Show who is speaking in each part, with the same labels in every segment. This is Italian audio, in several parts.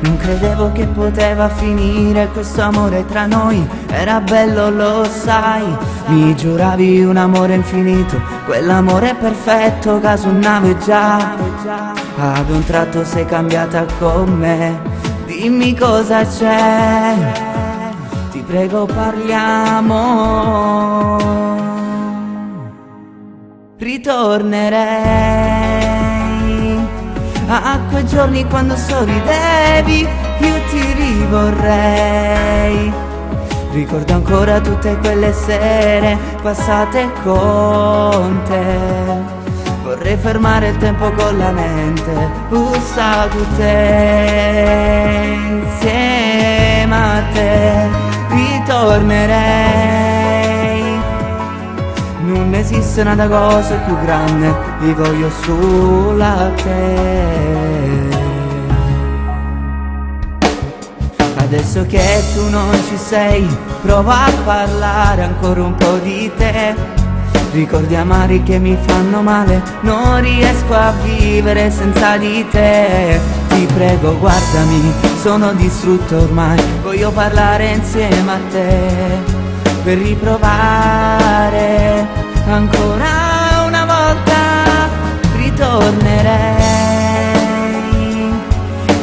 Speaker 1: Non credevo che poteva finire questo amore tra noi. Era bello, lo sai. Mi giuravi un amore infinito, quell'amore perfetto che su nave già. Ad un tratto sei cambiata con me. Dimmi cosa c'è, ti prego parliamo. Ritornerei a quei giorni quando sorridevi, io ti rivorrei. Ricordo ancora tutte quelle sere passate con te. Vorrei fermare il tempo con la mente, ussato te, insieme a te ritornerei. Non esiste una cosa più grande, vi voglio solo a te. Adesso che tu non ci sei, prova a parlare ancora un po' di te. Ricordi amari che mi fanno male, non riesco a vivere senza di te. Ti prego guardami, sono distrutto ormai, voglio parlare insieme a te. Per riprovare ancora una volta, ritornerei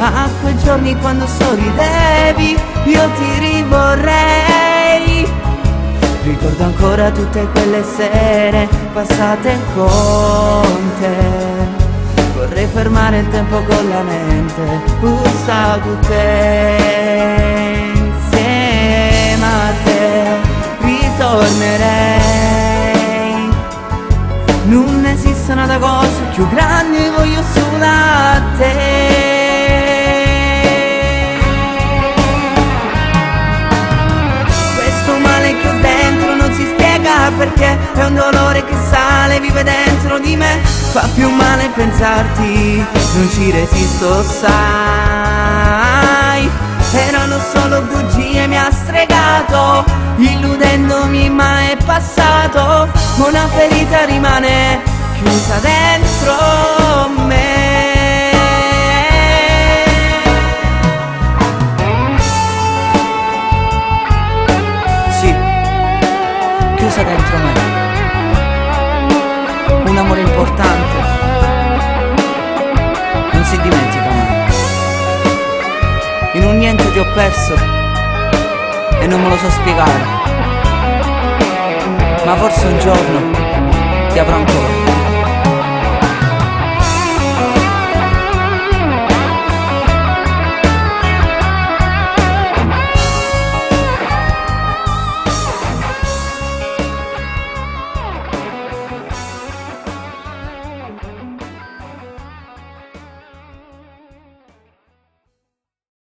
Speaker 1: a quei giorni quando sorridevi, io ti rivorrei. Ricordo ancora tutte quelle sere passate con te. Vorrei fermare il tempo con la mente, ussato te, insieme a te ritornerei. Non esiste una cosa più grande, voglio solo a te. Perché è un dolore che sale, vive dentro di me. Fa più male pensarti, non ci resisto sai. Erano solo bugie, mi ha stregato, illudendomi ma è passato. Una ferita rimane chiusa dentro me. Sì, chiusa dentro me. Un amore importante non si dimentica mai. In un niente ti ho perso e non me lo so spiegare, ma forse un giorno ti avrò ancora.